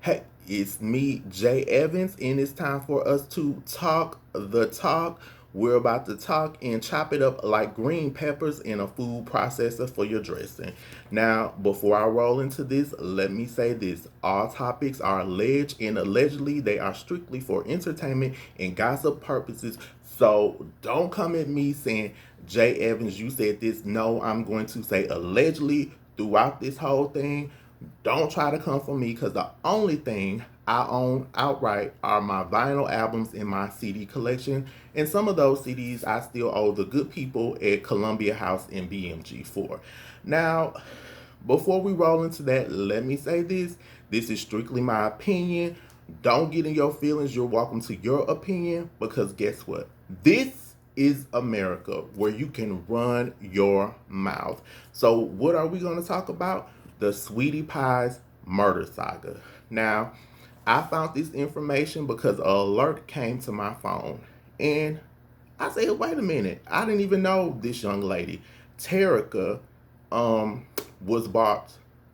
Hey, it's me, J.Evans, and it's time for us to talk the talk. We're about to talk and chop it up like green peppers in a food processor for your dressing. Now, before I roll into this, let me say this. All topics are alleged, and allegedly they are strictly for entertainment and gossip purposes. So don't come at me saying, J. Evans, you said this. No, I'm going to say allegedly throughout this whole thing. Don't try to come for me because the only thing I own outright are my vinyl albums in my CD collection, and some of those CDs I still owe the good people at Columbia House in BMG for. Now, before we roll into that, let me say this. This is strictly my opinion. Don't get in your feelings. You're welcome to your opinion because guess what? This is America where you can run your mouth. So, what are we going to talk about? The Sweetie Pie's murder saga. Now, I found this information because an alert came to my phone. And I said, wait a minute. I didn't even know this young lady, Terica, was brought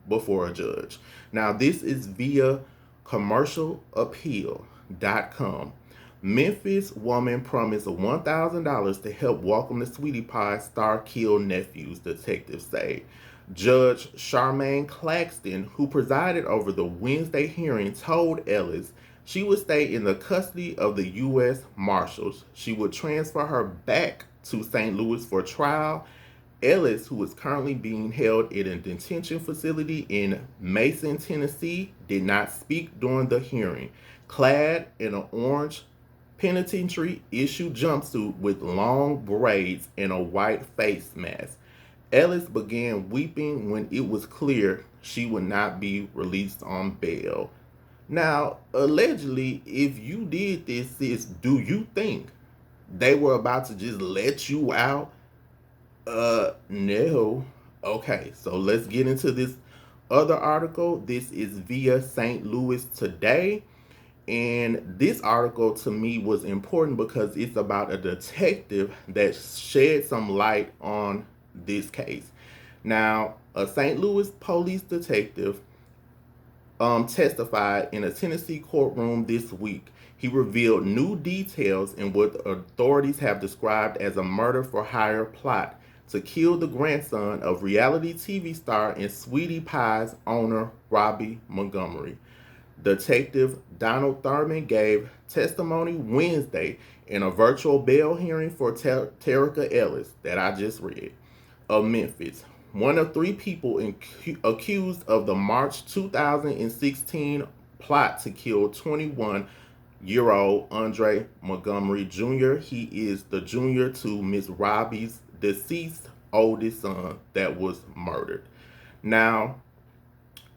before a judge. Now, this is via commercialappeal.com. Memphis woman promised $1,000 to help welcome the Sweetie Pie star-killed nephews, detectives say. Judge Charmaine Claxton, who presided over the Wednesday hearing, told Ellis she would stay in the custody of the U.S. Marshals. She would transfer her back to St. Louis for trial. Ellis, who is currently being held in a detention facility in Mason, Tennessee, did not speak during the hearing. Clad in an orange penitentiary issue jumpsuit with long braids and a white face mask, Ellis began weeping when it was clear she would not be released on bail. Now, allegedly, if you did this, sis, do you think they were about to just let you out? No. Okay, so let's get into this other article. This is via St. Louis Today. And this article to me was important because it's about a detective that shed some light on this case. Now, a St. Louis police detective testified in a Tennessee courtroom this week. He revealed new details in what authorities have described as a murder for hire plot to kill the grandson of reality TV star and Sweetie Pie's owner, Robbie Montgomery. Detective Donald Thurman gave testimony Wednesday in a virtual bail hearing for Terica Ellis that I just read of Memphis, one of three people accused of the March 2016 plot to kill 21-year-old Andre Montgomery Jr. He is the junior to Miss Robbie's deceased oldest son that was murdered. Now,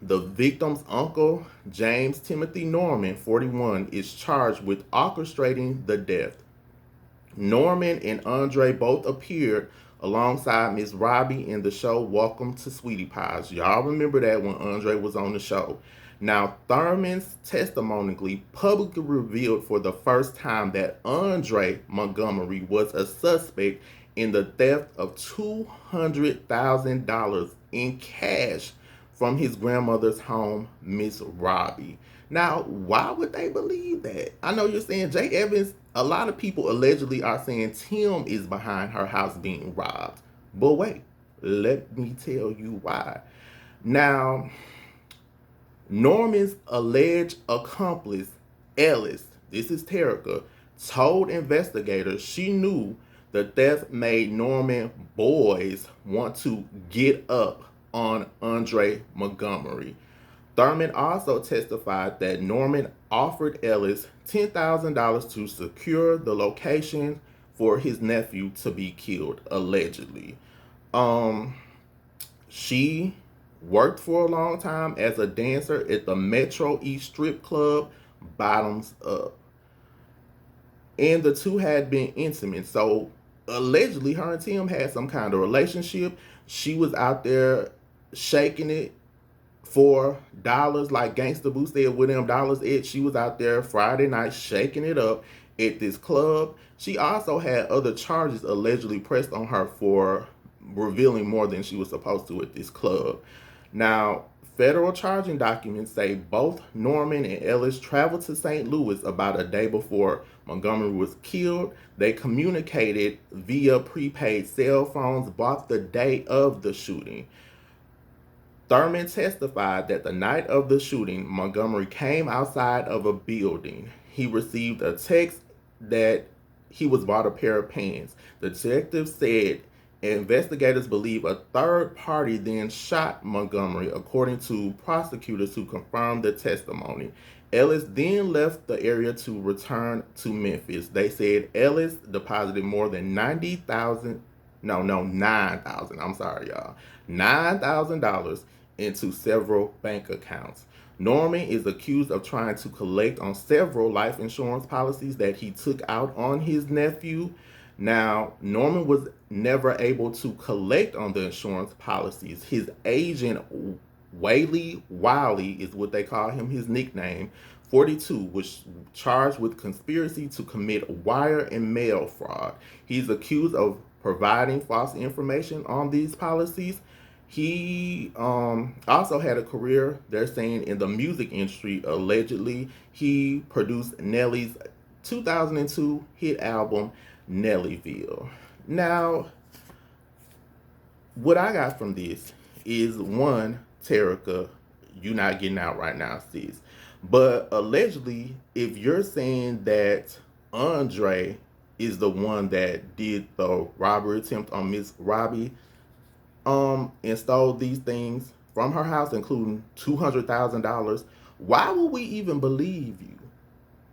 the victim's uncle, James Timothy Norman, 41, is charged with orchestrating the death. Norman and Andre both appeared alongside Miss Robbie in the show Welcome to Sweetie Pies. Y'all remember that when Andre was on the show. Now, Thurman's testimony publicly revealed for the first time that Andre Montgomery was a suspect in the theft of $200,000 in cash from his grandmother's home, Miss Robbie. Now, why would they believe that? I know you're saying J. Evans, a lot of people allegedly are saying Tim is behind her house being robbed. But wait, let me tell you why. Now, Norman's alleged accomplice, Ellis, this is Terica, told investigators she knew the theft made Norman boys want to get up on Andre Montgomery. Thurman also testified that Norman offered Ellis $10,000 to secure the location for his nephew to be killed, allegedly. Um, she worked for a long time as a dancer at the Metro East Strip Club, Bottoms Up. And the two had been intimate. So allegedly her and Tim had some kind of relationship. She was out there shaking it for dollars, like Gangsta Boo said, with them dollars it. She was out there Friday night shaking it up at this club. She also had other charges allegedly pressed on her for revealing more than she was supposed to at this club. Now, Federal charging documents say both Norman and Ellis traveled to St. Louis about a day before Montgomery was killed. They communicated via prepaid cell phones bought the day of the shooting. Thurman testified that the night of the shooting, Montgomery came outside of a building. He received a text that he was bought a pair of pants. The detective said investigators believe a third party then shot Montgomery, according to prosecutors who confirmed the testimony. Ellis then left the area to return to Memphis. They said Ellis deposited more than 9,000, I'm sorry, y'all. $9,000 into several bank accounts. Norman is accused of trying to collect on several life insurance policies that he took out on his nephew. Now, Norman was never able to collect on the insurance policies. His agent, Wiley is what they call him, his nickname, 42, was charged with conspiracy to commit wire and mail fraud. He's accused of providing false information on these policies. He also had a career, they're saying, in the music industry. Allegedly, he produced Nelly's 2002 hit album, Nellyville. Now, what I got from this is, one, Terica, you not getting out right now, sis. But allegedly, if you're saying that Andre is the one that did the robbery attempt on Miss Robbie, and stole these things from her house, including $200,000, why would we even believe you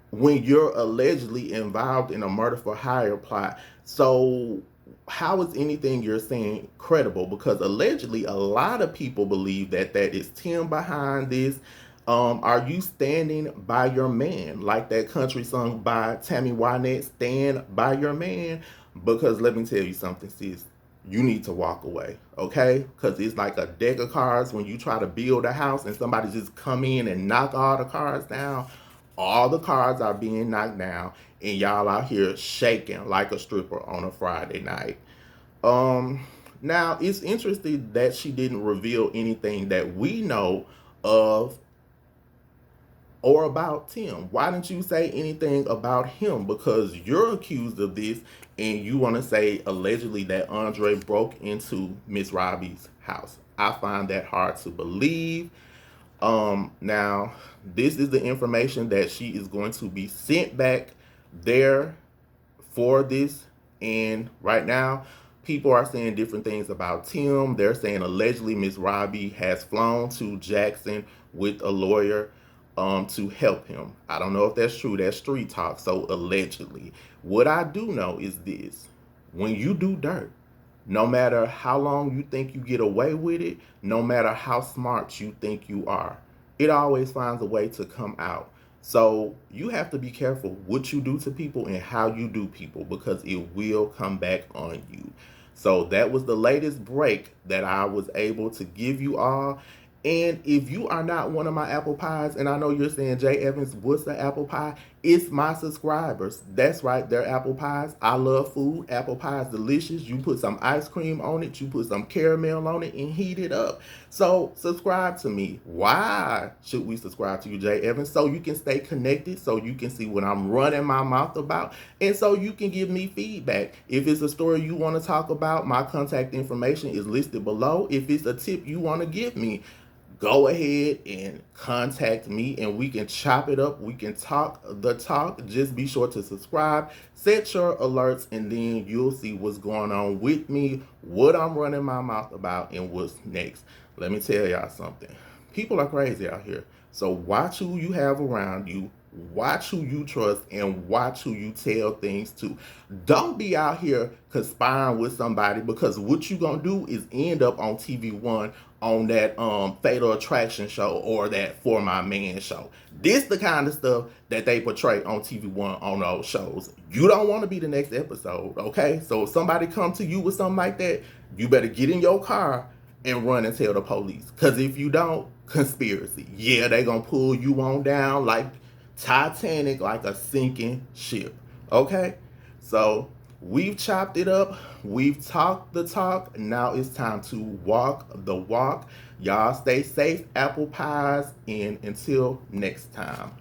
when you're allegedly involved in a murder for hire plot? So how is anything you're saying credible? Because allegedly a lot of people believe that is Tim behind this. Are you standing by your man, like that country song by Tammy Wynette, Stand By Your Man? Because let me tell you something, sis, you need to walk away, okay? Because it's like a deck of cards when you try to build a house and somebody just come in and knock all the cards down. All the cards are being knocked down, and y'all out here shaking like a stripper on a Friday night. Now, it's interesting that she didn't reveal anything that we know of or about Tim. Why didn't you say anything about him? Because you're accused of this, and you want to say allegedly that Andre broke into Miss Robbie's house. I find that hard to believe. Now, this is the information that she is going to be sent back there for this. And right now, people are saying different things about Tim. They're saying allegedly Miss Robbie has flown to Jackson with a lawyer to help him. I don't know if that's true. That's street talk. So allegedly. What I do know is this. When you do dirt, no matter how long you think you get away with it, no matter how smart you think you are, it always finds a way to come out. So you have to be careful what you do to people and how you do people, because it will come back on you. So that was the latest break that I was able to give you all. And if you are not one of my apple pies, and I know you're saying, J.Evans, what's the apple pie? It's my subscribers. That's right, they're apple pies. I love food. Apple pie is delicious. You put some ice cream on it, you put some caramel on it, and heat it up. So subscribe to me. Why should we subscribe to you, J.Evans? So you can stay connected, so you can see what I'm running my mouth about, and so you can give me feedback. If it's a story you want to talk about, my contact information is listed below. If it's a tip you want to give me, go ahead and contact me and we can chop it up. We can talk the talk. Just be sure to subscribe, set your alerts, and then you'll see what's going on with me, what I'm running my mouth about, and what's next. Let me tell y'all something. People are crazy out here. So watch who you have around you. Watch who you trust, and watch who you tell things to. Don't be out here conspiring with somebody, because what you gonna do is end up on TV1 on that Fatal Attraction show or that For My Man show. This the kind of stuff that they portray on TV1 on those shows. You don't want to be the next episode, okay? So if somebody come to you with something like that, you better get in your car and run and tell the police. Because if you don't, conspiracy. Yeah, they gonna pull you on down like Titanic, like a sinking ship. Okay? So we've chopped it up. We've talked the talk. Now it's time to walk the walk. Y'all stay safe, apple pies, and until next time.